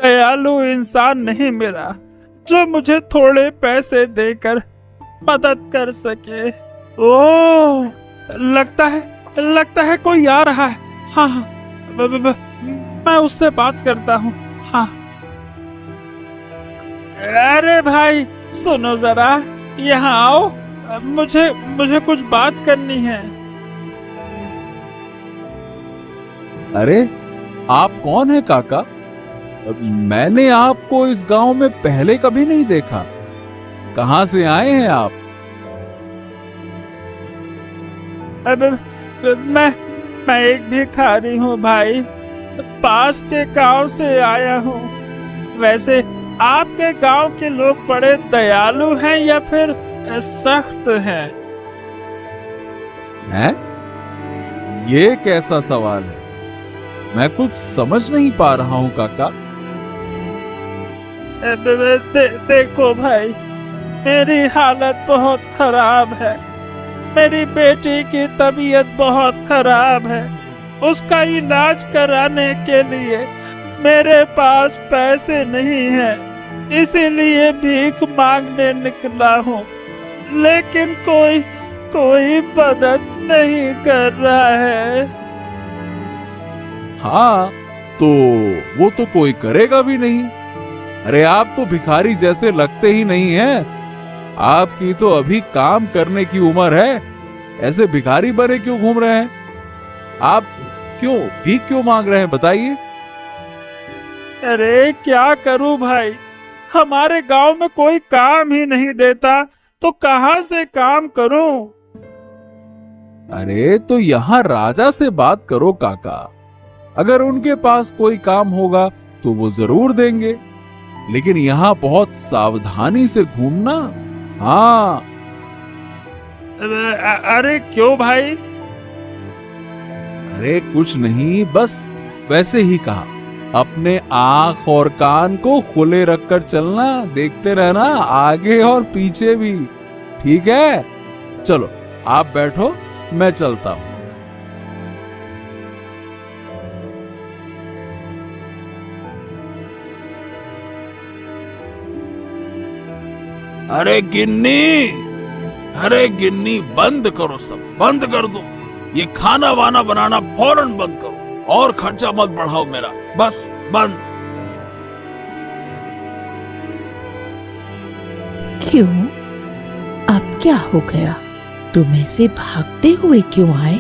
दयालु इंसान नहीं मिला जो मुझे थोड़े पैसे देकर मदद कर सके। ओह, लगता है कोई आ रहा है। हाँ हाँ, मैं उससे बात करता हूँ। हाँ। अरे भाई सुनो जरा, यहाँ आओ, मुझे कुछ बात करनी है। अरे आप कौन है काका? मैंने आपको इस गांव में पहले कभी नहीं देखा। कहां से आए हैं आप? अब मैं एक भिखारी हूँ भाई, पास के गांव से आया हूँ। वैसे आपके गांव के लोग बड़े दयालु हैं या फिर सख्त हैं? हैं? ये कैसा सवाल है? मैं कुछ समझ नहीं पा रहा हूँ काका। देखो भाई, मेरी हालत बहुत खराब है। मेरी बेटी की तबीयत बहुत खराब है। उसका इलाज कराने के लिए मेरे पास पैसे नहीं हैं, इसीलिए भीख मांगने निकला हूँ। लेकिन कोई मदद नहीं कर रहा है। हाँ, तो वो तो कोई करेगा भी नहीं। अरे आप तो भिखारी जैसे लगते ही नहीं हैं। आपकी तो अभी काम करने की उम्र है। ऐसे भिखारी बने क्यों घूम रहे हैं? आप भीख क्यों मांग रहे हैं, बताइए। अरे क्या करूं भाई, हमारे गांव में कोई काम ही नहीं देता, तो कहां से काम करूं? अरे तो यहाँ राजा से बात करो काका। अगर उनके पास कोई काम होगा तो वो जरूर देंगे, लेकिन यहाँ बहुत सावधानी से घूमना। हाँ। अरे क्यों भाई? अरे कुछ नहीं, बस वैसे ही कहा। अपने आंख और कान को खुले रखकर चलना, देखते रहना आगे और पीछे भी। ठीक है? चलो आप बैठो, मैं चलता हूं। अरे गिन्नी, बंद करो, सब बंद कर दो। ये खाना वाना बनाना फौरन बंद करो और खर्चा मत बढ़ाओ मेरा, बस बंद। क्यों? अब क्या हो गया? तुम ऐसे भागते हुए क्यों आए?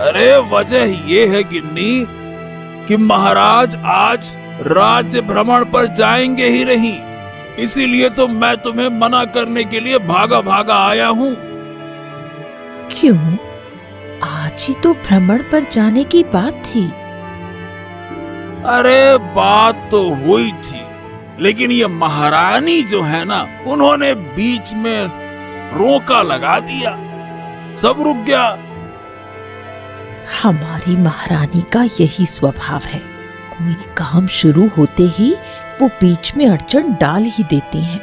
अरे वजह ये है गिन्नी कि महाराज आज राज्य भ्रमण पर जाएंगे ही नहीं, इसीलिए तो मैं तुम्हें मना करने के लिए भागा भागा आया हूँ। क्यों? आज ही तो भ्रमण पर जाने की बात थी। अरे बात तो हुई थी, लेकिन ये महारानी जो है ना, उन्होंने बीच में रोका लगा दिया, सब रुक गया। हमारी महारानी का यही स्वभाव है, कोई काम शुरू होते ही वो बीच में अड़चन डाल ही देती हैं।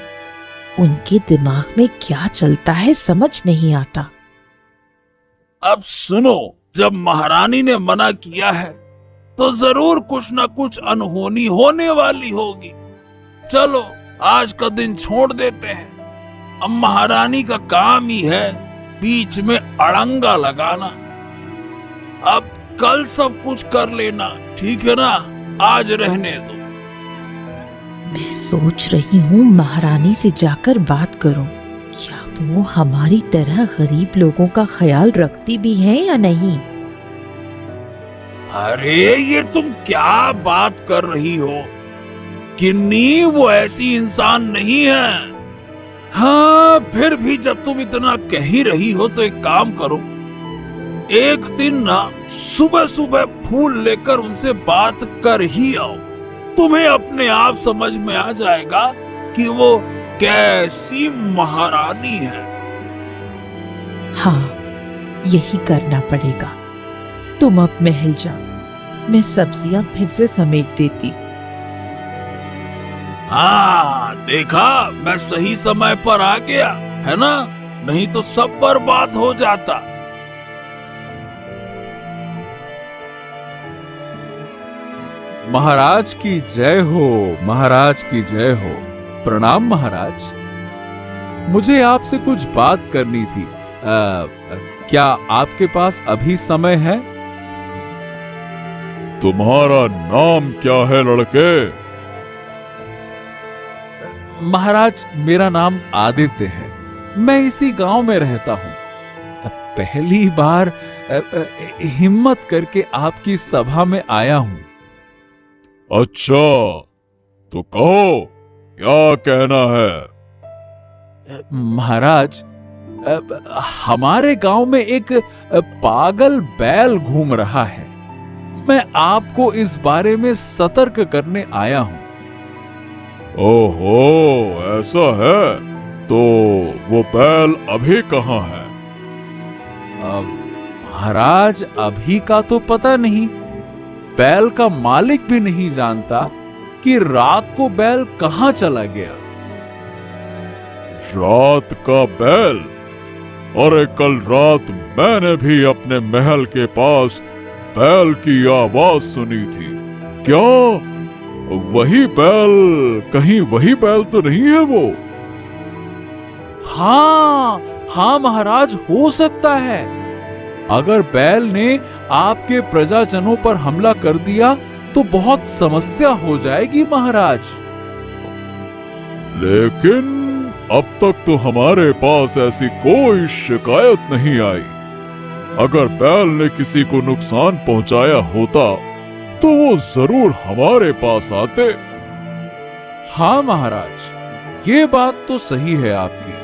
उनके दिमाग में क्या चलता है समझ नहीं आता। अब सुनो, जब महारानी ने मना किया है तो जरूर कुछ ना कुछ अनहोनी होने वाली होगी। चलो आज का दिन छोड़ देते हैं। अब महारानी का काम ही है बीच में अड़ंगा लगाना। अब कल सब कुछ कर लेना, ठीक है ना? आज रहने दो। मैं सोच रही हूँ महारानी से जाकर बात करूं। क्या वो हमारी तरह गरीब लोगों का ख्याल रखती भी हैं या नहीं? अरे ये तुम क्या बात कर रही हो गिन्नी, वो ऐसी इंसान नहीं है। हाँ फिर भी जब तुम इतना कह ही रही हो तो एक काम करो, एक दिन ना सुबह सुबह फूल लेकर उनसे बात कर ही आओ। तुम्हें अपने आप समझ में आ जाएगा कि वो कैसी महारानी है। हाँ, यही करना पड़ेगा। तुम अब महल जाओ, मैं सब्जियां फिर से समेट देती हूँ। हाँ देखा, मैं सही समय पर आ गया, है ना? नहीं तो सब बर्बाद हो जाता। महाराज की जय हो, महाराज की जय हो। प्रणाम महाराज। मुझे आपसे कुछ बात करनी थी। क्या आपके पास अभी समय है? तुम्हारा नाम क्या है लड़के? महाराज, मेरा नाम आदित्य है। मैं इसी गांव में रहता हूं। पहली बार हिम्मत करके आपकी सभा में आया हूं। अच्छा, तो कहो क्या कहना है? महाराज, हमारे गांव में एक पागल बैल घूम रहा है। मैं आपको इस बारे में सतर्क करने आया हूं। ओहो, ऐसा है? तो वो बैल अभी कहाँ है? महाराज, अभी का तो पता नहीं। बैल का मालिक भी नहीं जानता कि रात को बैल कहां चला गया। रात का बैल? अरे कल रात मैंने भी अपने महल के पास बैल की आवाज सुनी थी। क्या वही बैल? कहीं वही बैल तो नहीं है वो? हाँ महाराज, हो सकता है। अगर बैल ने आपके प्रजाजनों पर हमला कर दिया तो बहुत समस्या हो जाएगी महाराज। लेकिन अब तक तो हमारे पास ऐसी कोई शिकायत नहीं आई। अगर बैल ने किसी को नुकसान पहुंचाया होता तो वो जरूर हमारे पास आते। हाँ महाराज, ये बात तो सही है आपकी।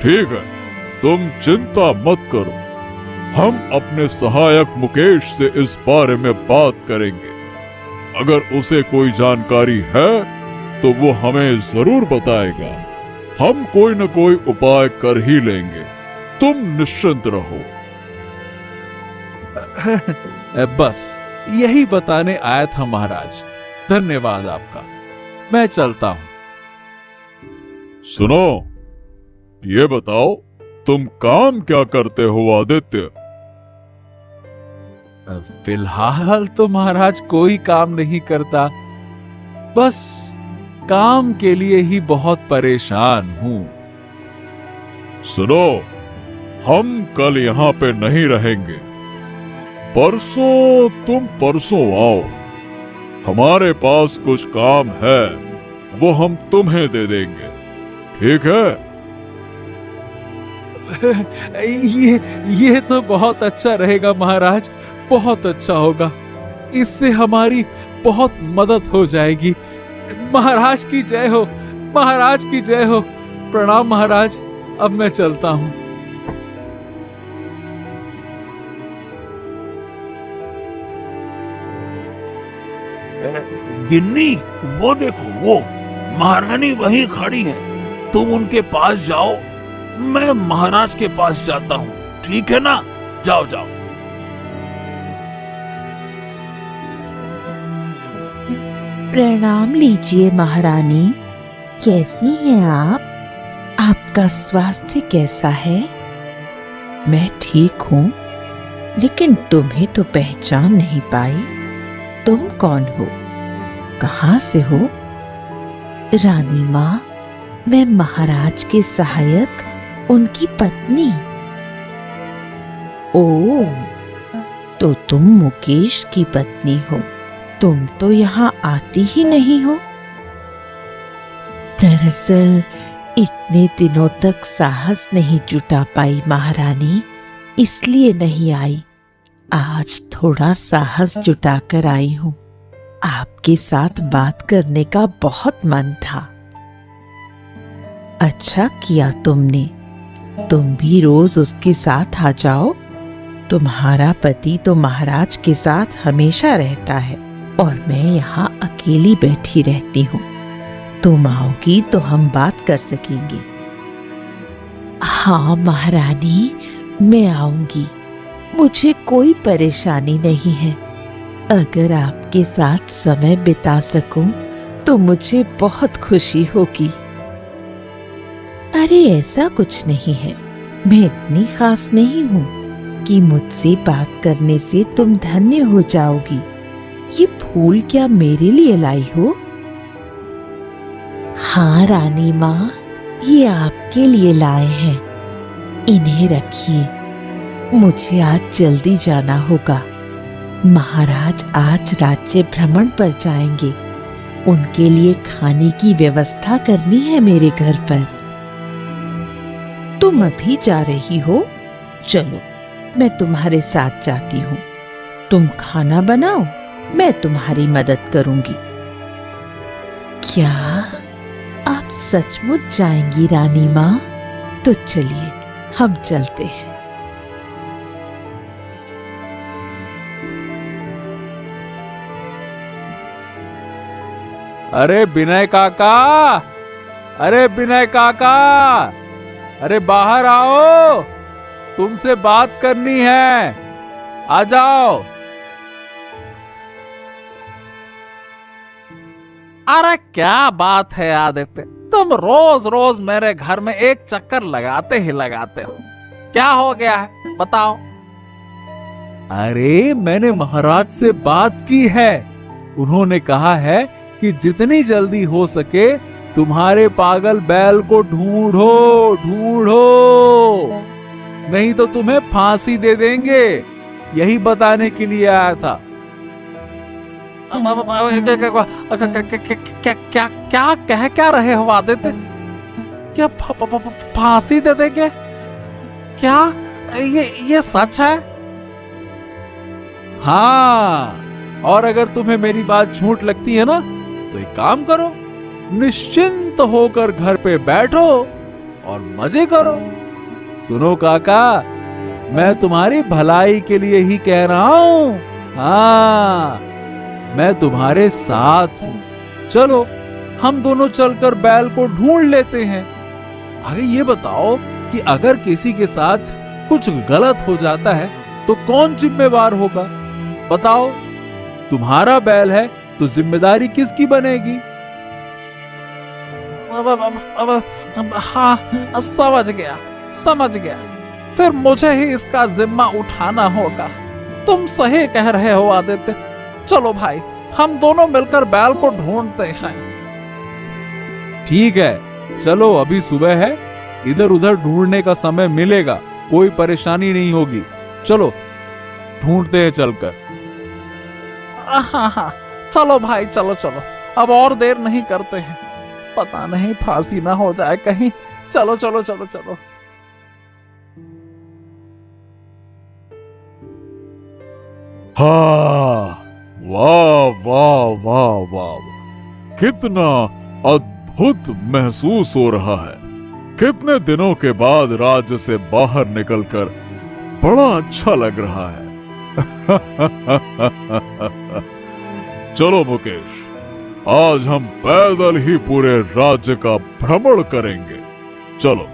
ठीक है, तुम चिंता मत करो। हम अपने सहायक मुकेश से इस बारे में बात करेंगे। अगर उसे कोई जानकारी है तो वो हमें जरूर बताएगा। हम कोई न कोई उपाय कर ही लेंगे। तुम निश्चिंत रहो। बस यही बताने आया था महाराज। धन्यवाद आपका। मैं चलता हूं। सुनो, ये बताओ तुम काम क्या करते हो आदित्य? फिलहाल तो महाराज कोई काम नहीं करता। बस काम के लिए ही बहुत परेशान हूं। सुनो, हम कल यहाँ पे नहीं रहेंगे। परसों तुम परसों आओ। हमारे पास कुछ काम है, वो हम तुम्हें दे देंगे। ठीक है? ये तो बहुत अच्छा रहेगा महाराज, बहुत अच्छा होगा। इससे हमारी बहुत मदद हो जाएगी। महाराज की जय हो, महाराज की जय हो। प्रणाम महाराज, अब मैं चलता हूं। गिन्नी, वो देखो, वो महारानी वहीं खड़ी है। तुम उनके पास जाओ, मैं महाराज के पास जाता हूँ। ठीक है ना? जाओ जाओ। प्रणाम लीजिए महारानी। कैसी हैं आप? आपका स्वास्थ्य कैसा है? मैं ठीक हूँ, लेकिन तुम्हें तो पहचान नहीं पाई। तुम कौन हो? कहाँ से हो? रानी माँ, मैं महाराज के सहायक, उनकी पत्नी। ओह, तो तुम मुकेश की पत्नी हो। तुम तो यहाँ आती ही नहीं हो। दरअसल इतने दिनों तक साहस नहीं जुटा पाई महारानी, इसलिए नहीं आई। आज थोड़ा साहस जुटाकर आई हूँ। आपके साथ बात करने का बहुत मन था। अच्छा किया तुमने। तुम भी रोज उसके साथ आ जाओ। तुम्हारा पति तो महाराज के साथ हमेशा रहता है और मैं यहाँ अकेली बैठी रहती हूँ। तुम आओगी तो हम बात कर सकेंगे। हाँ महारानी, मैं आऊंगी। मुझे कोई परेशानी नहीं है। अगर आपके साथ समय बिता सकूं तो मुझे बहुत खुशी होगी। अरे ऐसा कुछ नहीं है। मैं इतनी खास नहीं हूँ कि मुझसे बात करने से तुम धन्य हो जाओगी। ये फूल क्या मेरे लिए लाई हो? हाँ रानी माँ, ये आपके लिए लाए हैं। इन्हें रखिए। मुझे आज जल्दी जाना होगा। महाराज आज राज्य भ्रमण पर जाएंगे। उनके लिए खाने की व्यवस्था करनी है मेरे घर पर। तुम अभी जा रही हो? चलो, मैं तुम्हारे साथ जाती हूँ। तुम खाना बनाओ, मैं तुम्हारी मदद करूंगी। क्या आप सचमुच जाएंगी रानी माँ? तो चलिए हम चलते हैं। अरे विनय काका, अरे विनय काका, अरे बाहर आओ, तुमसे बात करनी है, आ जाओ। अरे क्या बात है आदित्य, तुम रोज रोज मेरे घर में एक चक्कर लगाते ही लगाते हो। क्या हो गया है, बताओ। अरे मैंने महाराज से बात की है। उन्होंने कहा है कि जितनी जल्दी हो सके तुम्हारे पागल बैल को ढूंढो ढूंढो, नहीं तो तुम्हें फांसी दे देंगे। यही बताने के लिए आया था। क्या कह रहे हो आदित्य? क्या फांसी दे देंगे? क्या ये सच है? हाँ, और अगर तुम्हें मेरी बात झूठ लगती है ना, तो एक काम करो, निश्चिंत होकर घर पे बैठो और मजे करो। सुनो काका, मैं तुम्हारी भलाई के लिए ही कह रहा हूं। हाँ, मैं तुम्हारे साथ हूं। चलो हम दोनों चलकर बैल को ढूंढ लेते हैं। आगे ये बताओ कि अगर किसी के साथ कुछ गलत हो जाता है तो कौन जिम्मेवार होगा? बताओ, तुम्हारा बैल है तो जिम्मेदारी किसकी बनेगी? हाँ, समझ गया। फिर मुझे ही इसका जिम्मा उठाना होगा। तुम सही कह रहे हो आदित्य। चलो भाई, हम दोनों मिलकर बैल को ढूंढते हैं। ठीक है, चलो, अभी सुबह है, इधर उधर ढूंढने का समय मिलेगा, कोई परेशानी नहीं होगी। चलो ढूंढते हैं चलकर। हाँ, चलो भाई, चलो। अब और देर नहीं करते हैं, पता नहीं फांसी ना हो जाए कहीं। चलो। हाँ, वाह, कितना अद्भुत महसूस हो रहा है। कितने दिनों के बाद राज्य से बाहर निकलकर बड़ा अच्छा लग रहा है। चलो मुकेश, आज हम पैदल ही पूरे राज्य का भ्रमण करेंगे। चलो।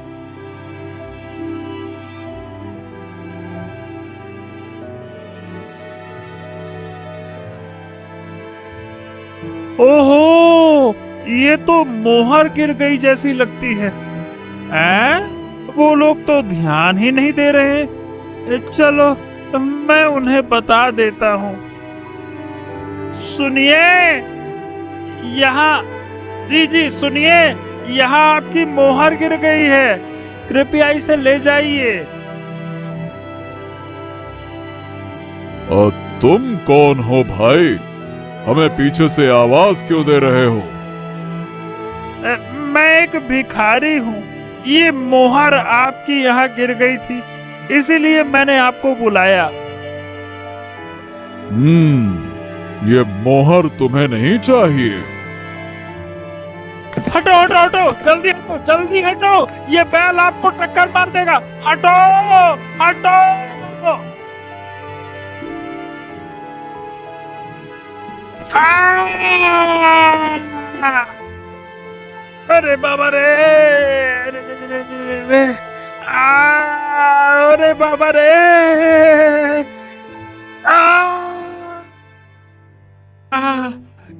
ओहो, ये तो मोहर गिर गई जैसी लगती है। वो लोग तो ध्यान ही नहीं दे रहे। चलो मैं उन्हें बता देता हूँ। सुनिए, यहाँ, जी सुनिए, यहाँ आपकी मोहर गिर गई है, कृपया इसे ले जाइए। तुम कौन हो भाई? हमें पीछे से आवाज क्यों दे रहे हो? मैं एक भिखारी हूँ। ये मोहर आपकी यहाँ गिर गई थी, इसीलिए मैंने आपको बुलाया। ये मोहर तुम्हें नहीं चाहिए। हटो, जल्दी हटो, ये बैल आपको टक्कर मार देगा। हटो। अरे बाबा रे, अरे बाबा रे,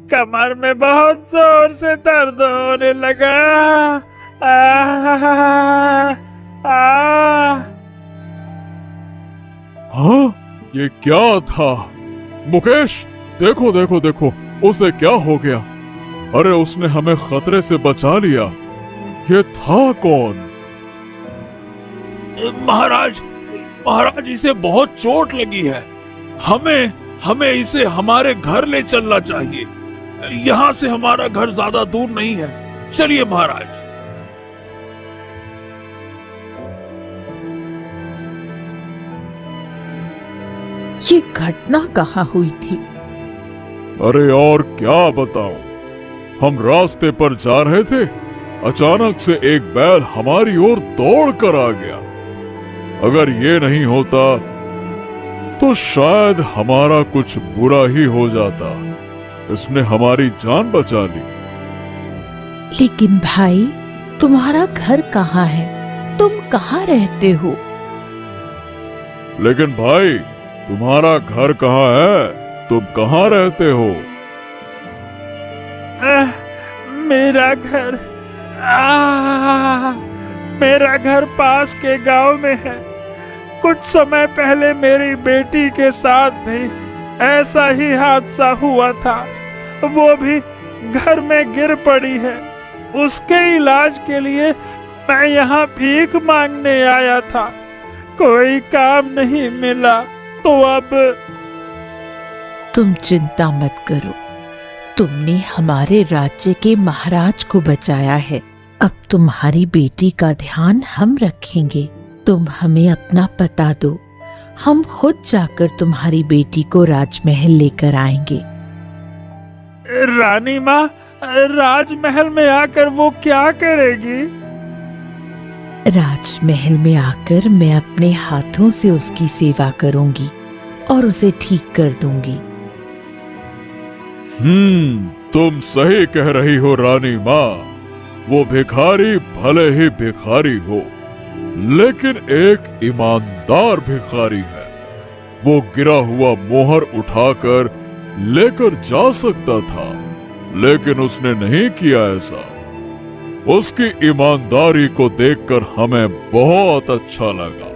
कमर में बहुत जोर से दर्द होने लगा। हाँ, ये क्या था? मुकेश, देखो देखो देखो, उसे क्या हो गया? अरे उसने हमें खतरे से बचा लिया। ये था कौन? महाराज, महाराज इसे बहुत चोट लगी है। हमें इसे हमारे घर ले चलना चाहिए। यहाँ से हमारा घर ज्यादा दूर नहीं है। चलिए महाराज। ये घटना कहाँ हुई थी? अरे और क्या बताऊं, हम रास्ते पर जा रहे थे, अचानक से एक बैल हमारी ओर दौड़ कर आ गया। अगर ये नहीं होता तो शायद हमारा कुछ बुरा ही हो जाता। इसने हमारी जान बचा ली। लेकिन भाई, तुम्हारा घर कहाँ है? तुम कहाँ रहते हो? लेकिन भाई, तुम्हारा घर कहाँ है? तुम कहाँ रहते हो? मेरा घर, मेरा घर पास के गांव में है। कुछ समय पहले मेरी बेटी के साथ भी ऐसा ही हादसा हुआ था। वो भी घर में गिर पड़ी है। उसके इलाज के लिए मैं यहाँ भीख मांगने आया था। कोई काम नहीं मिला तो अब। तुम चिंता मत करो, तुमने हमारे राज्य के महाराज को बचाया है। अब तुम्हारी बेटी का ध्यान हम रखेंगे। तुम हमें अपना पता दो, हम खुद जाकर तुम्हारी बेटी को राजमहल लेकर आएंगे। रानी माँ, राजमहल में आकर वो क्या करेगी? राजमहल में आकर मैं अपने हाथों से उसकी सेवा करूंगी और उसे ठीक कर दूंगी। तुम सही कह रही हो रानी माँ। वो भिखारी भले ही भिखारी हो, लेकिन एक ईमानदार भिखारी है। वो गिरा हुआ मोहर उठाकर लेकर जा सकता था, लेकिन उसने नहीं किया ऐसा। उसकी ईमानदारी को देखकर हमें बहुत अच्छा लगा।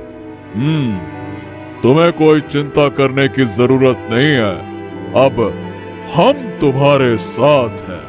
तुम्हें कोई चिंता करने की जरूरत नहीं है। अब हम तुम्हारे साथ हैं।